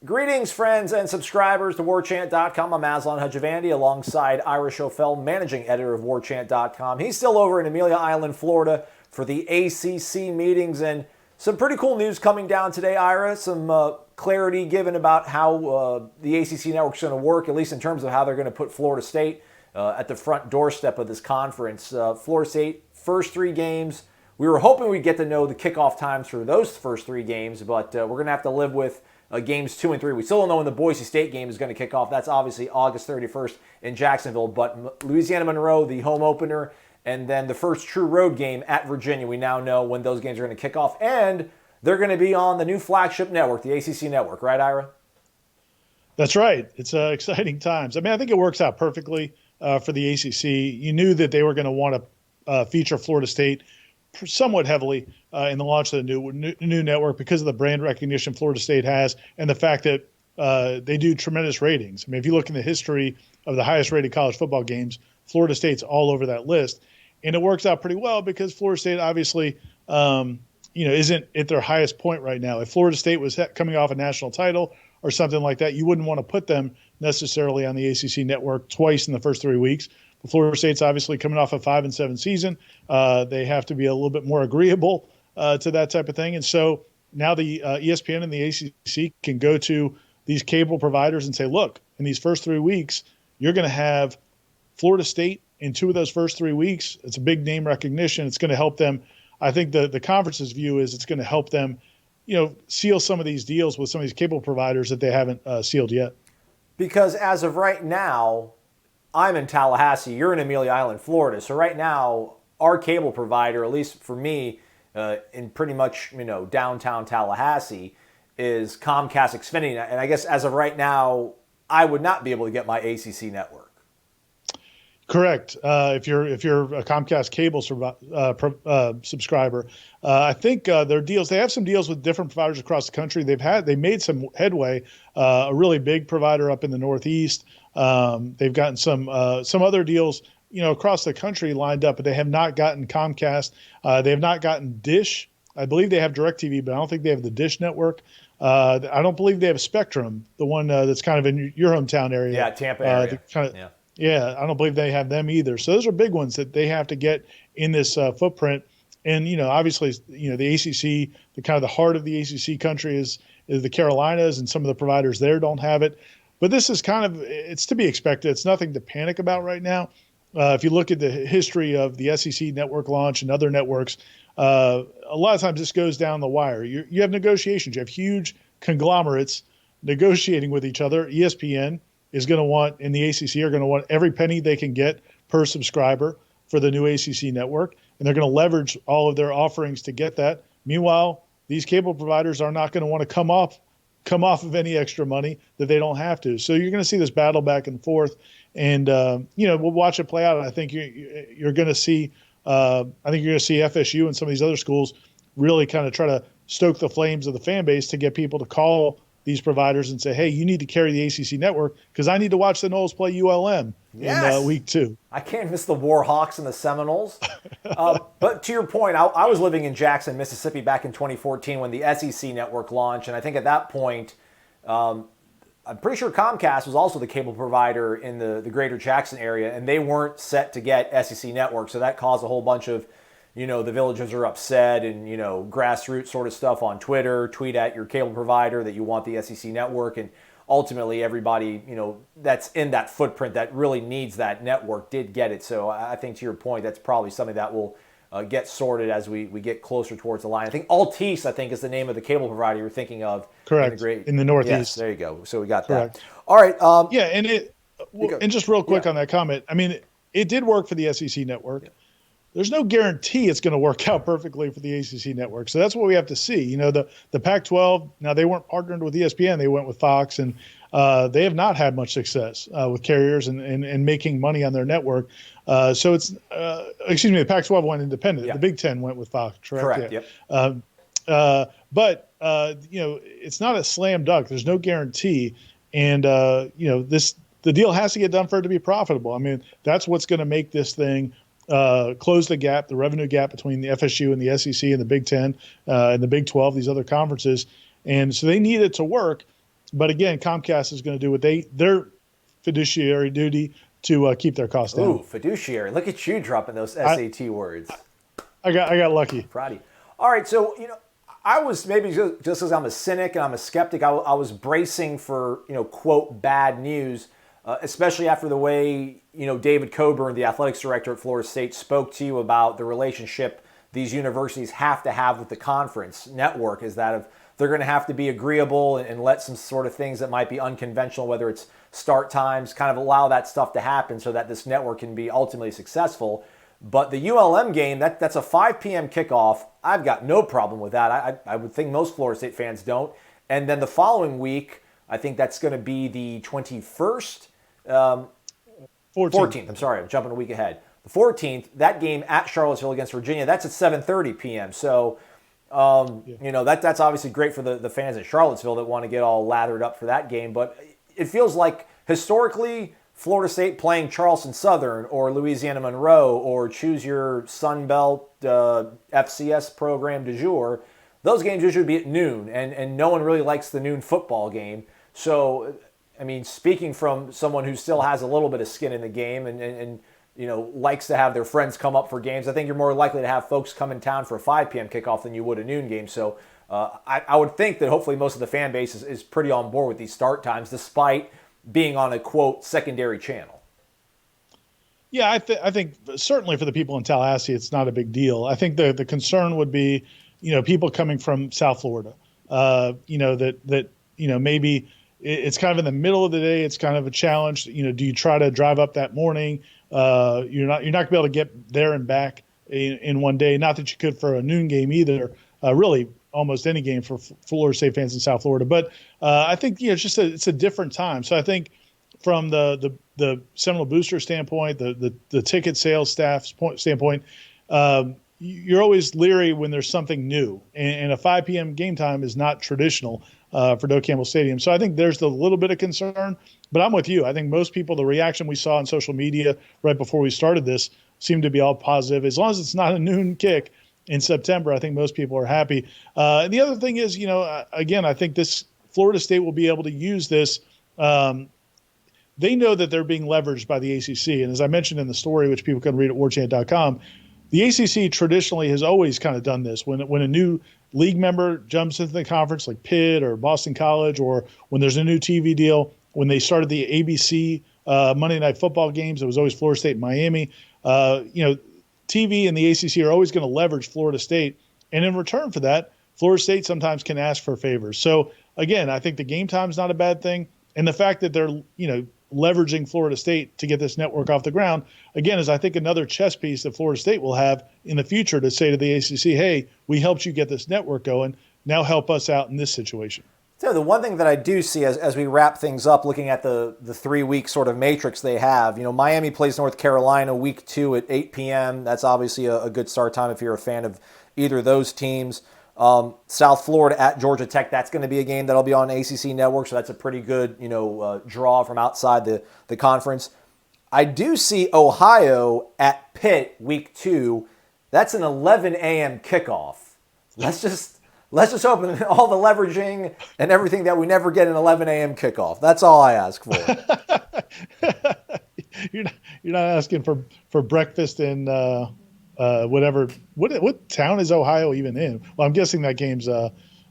Greetings, friends and subscribers to WarChant.com. I'm Aslan Hajavandi alongside Ira Schofel, managing editor of WarChant.com. He's still over in Amelia Island, Florida for the ACC meetings, and some pretty cool news coming down today, Ira. Some clarity given about how the ACC Network is going to work, at least in terms of how they're going to put Florida State at the front doorstep of this conference. Florida State, first three games. We were hoping we'd get to know the kickoff times for those first three games, but we're going to have to live with games 2 and 3. We still don't know when the Boise State game is going to kick off. That's obviously August 31st in Jacksonville, but Louisiana Monroe, the home opener, and then the first true road game at Virginia. We now know when those games are going to kick off, and they're going to be on the new flagship network, the ACC Network, right, Ira? That's right. It's exciting times. I mean, I think it works out perfectly for the ACC. You knew that they were going to want to feature Florida State somewhat heavily in the launch of the new network because of the brand recognition Florida State has and the fact that they do tremendous ratings. I mean, if you look in the history of the highest rated college football games, Florida State's all over that list. And it works out pretty well because Florida State obviously isn't at their highest point right now. If Florida State was coming off a national title or something like that, you wouldn't want to put them necessarily on the ACC network twice in the first 3 weeks. Florida State's obviously coming off a 5-7 season. They have to be a little bit more agreeable to that type of thing. And so now the ESPN and the ACC can go to these cable providers and say, look, in these first 3 weeks, you're going to have Florida State in 2 of those first 3 weeks. It's a big name recognition. It's going to help them. I think the conference's view is it's going to help them, seal some of these deals with some of these cable providers that they haven't sealed yet. Because as of right now, I'm in Tallahassee, you're in Amelia Island, Florida. So right now, our cable provider, at least for me, in pretty much, downtown Tallahassee, is Comcast Xfinity. And I guess as of right now, I would not be able to get my ACC network. Correct. If you're a Comcast cable subscriber, I think their deals. They have some deals with different providers across the country. They made some headway. A really big provider up in the Northeast. They've gotten some other deals, across the country lined up, but they have not gotten Comcast. They have not gotten Dish. I believe they have DirecTV, but I don't think they have the Dish network. I don't believe they have Spectrum, the one that's kind of in your hometown area. Yeah, Tampa area. Yeah, I don't believe they have them either. So those are big ones that they have to get in this footprint. And, obviously, the ACC, the kind of the heart of the ACC country is the Carolinas, and some of the providers there don't have it. But this is it's to be expected. It's nothing to panic about right now. If you look at the history of the SEC network launch and other networks, a lot of times this goes down the wire. You have negotiations. You have huge conglomerates negotiating with each other. ESPN is going to want, and the ACC are going to want every penny they can get per subscriber for the new ACC network, and they're going to leverage all of their offerings to get that. Meanwhile, these cable providers are not going to want to come off of any extra money that they don't have to. So you're going to see this battle back and forth, and we'll watch it play out. And I think you're going to see, FSU and some of these other schools really kind of try to stoke the flames of the fan base to get people to call these providers and say, hey, you need to carry the ACC network because I need to watch the Noles play ULM in week 2. I can't miss the Warhawks and the Seminoles. But to your point, I was living in Jackson, Mississippi back in 2014 when the SEC network launched. And I think at that point, I'm pretty sure Comcast was also the cable provider in the greater Jackson area, and they weren't set to get SEC network. So that caused a whole bunch of the villagers are upset and, grassroots sort of stuff on Twitter, tweet at your cable provider that you want the SEC network. And ultimately everybody, that's in that footprint that really needs that network did get it. So I think to your point, that's probably something that will get sorted as we get closer towards the line. I think Altice, is the name of the cable provider you're thinking of. Correct. In the Northeast. Yes, there you go. So we got Correct. that. All right. And just real quick on that comment. I mean, it did work for the SEC network. Yeah. There's no guarantee it's going to work out perfectly for the ACC network. So that's what we have to see. The Pac-12, now they weren't partnered with ESPN. They went with Fox, and they have not had much success with carriers and making money on their network. So it's, the Pac-12 went independent. Yeah. The Big Ten went with Fox, correct? Yep. But it's not a slam dunk. There's no guarantee. And, the deal has to get done for it to be profitable. I mean, that's what's going to make this thing close the gap, the revenue gap between the FSU and the SEC and the Big Ten and the Big 12, these other conferences. And so they need it to work. But again, Comcast is going to do what their fiduciary duty to keep their costs down. Ooh, fiduciary. Look at you dropping those SAT words. I got lucky. Proud of you. All right, so I was maybe just because I'm a cynic and I'm a skeptic, I was bracing for quote bad news, especially after the way David Coburn, the athletics director at Florida State, spoke to you about the relationship these universities have to have with the conference network. Is that if they're going to have to be agreeable and let some sort of things that might be unconventional, whether it's start times, kind of allow that stuff to happen so that this network can be ultimately successful. But the ULM game, that's a 5 p.m. kickoff. I've got no problem with that. I would think most Florida State fans don't. And then the following week, I think that's going to be the 21st? 14th. I'm sorry, I'm jumping a week ahead. The 14th, that game at Charlottesville against Virginia, that's at 7:30 p.m. So, that's obviously great for the fans at Charlottesville that want to get all lathered up for that game. But it feels like historically, Florida State playing Charleston Southern or Louisiana Monroe or choose your Sun Belt FCS program du jour, those games usually be at noon, and no one really likes the noon football game. So, I mean, speaking from someone who still has a little bit of skin in the game and likes to have their friends come up for games, I think you're more likely to have folks come in town for a 5 p.m. kickoff than you would a noon game. So I would think that hopefully most of the fan base is pretty on board with these start times, despite being on a, quote, secondary channel. Yeah, I think certainly for the people in Tallahassee, it's not a big deal. I think the concern would be, people coming from South Florida, maybe it's kind of in the middle of the day. It's kind of a challenge. Do you try to drive up that morning? You're not going to be able to get there and back in one day. Not that you could for a noon game either. Really, almost any game for Florida State fans in South Florida. But I think it's a different time. So I think from the Seminole Booster standpoint, the ticket sales staff standpoint, you're always leery when there's something new, and a 5 p.m. game time is not traditional for Doak Campbell Stadium. So I think there's a little bit of concern. But I'm with you. I think most people, the reaction we saw on social media right before we started this, seemed to be all positive. As long as it's not a noon kick in September, I think most people are happy. And the other thing is, again, I think this Florida State will be able to use this. They know that they're being leveraged by the ACC. And as I mentioned in the story, which people can read at warchant.com, the ACC traditionally has always kind of done this. When a new league member jumps into the conference, like Pitt or Boston College, or when there's a new TV deal, when they started the ABC Monday Night Football games, it was always Florida State and Miami. TV and the ACC are always going to leverage Florida State. And in return for that, Florida State sometimes can ask for favors. So, again, I think the game time is not a bad thing. And the fact that they're, leveraging Florida State to get this network off the ground, again, is I think another chess piece that Florida State will have in the future to say to the ACC, hey, we helped you get this network going. Now help us out in this situation. So the one thing that I do see as we wrap things up, looking at the 3-week sort of matrix they have, Miami plays North Carolina week 2 at 8 p.m. That's obviously a good start time if you're a fan of either of those teams. South Florida at Georgia Tech, that's going to be a game that'll be on ACC Network, so that's a pretty good, draw from outside the conference. I do see Ohio at Pitt week 2. That's an 11 a.m. kickoff. Let's just hope all the leveraging and everything that we never get an 11 a.m. kickoff. That's all I ask for. You're not asking for breakfast in whatever. What town is Ohio even in? Well, I'm guessing that game's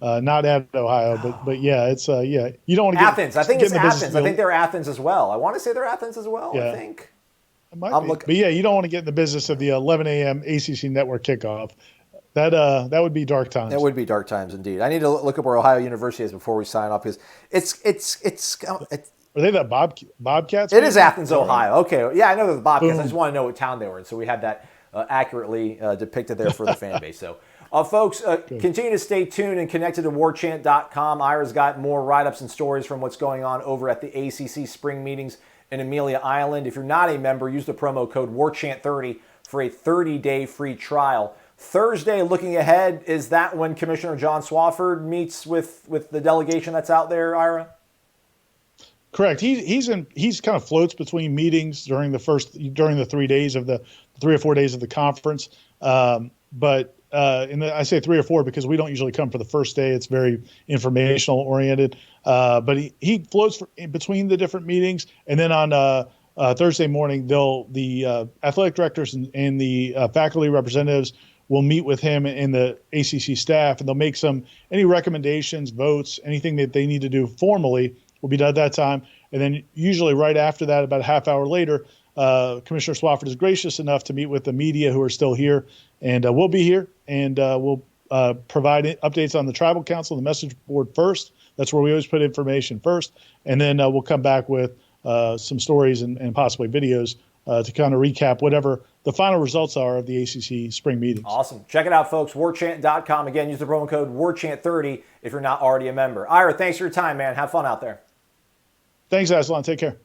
not at Ohio, but yeah, it's yeah. You don't want to get Athens. I think it's Athens. I think they're Athens as well. I want to say they're Athens as well. Yeah. I think. It might be. But yeah, you don't want to get in the business of the 11 a.m. ACC Network kickoff. That would be dark times. That would be dark times indeed. I need to look up where Ohio University is before we sign off because it's Are they the Bobcats? It is Athens, Ohio. Okay, yeah, I know they're the Bobcats. I just want to know what town they were in, so we had that accurately depicted there for the fan base. So, folks, continue to stay tuned and connected to warchant.com. Ira's got more write-ups and stories from what's going on over at the ACC spring meetings in Amelia Island. If you're not a member, use the promo code WARCHANT30 for a 30-day free trial. Thursday, looking ahead, is that when Commissioner John Swofford meets with the delegation that's out there, Ira? Correct. He's kind of floats between meetings during the 3 days of the 3 or 4 days of the conference. But I say 3 or 4 because we don't usually come for the first day. It's very informational oriented. But he floats in between the different meetings, and then on Thursday morning, the athletic directors and the faculty representatives will meet with him and the ACC staff, and they'll make any recommendations, votes, anything that they need to do formally will be done at that time. And then usually right after that, about a half hour later, Commissioner Swafford is gracious enough to meet with the media who are still here, and we'll be here, and we'll provide updates on the tribal council, the message board first. That's where we always put information first, and then we'll come back with some stories and possibly videos to kind of recap whatever the final results are of the ACC spring meetings. Awesome. Check it out, folks. warchant.com. Again, use the promo code WARCHANT30 if you're not already a member. Ira, thanks for your time, man. Have fun out there. Thanks, Aslan. Take care.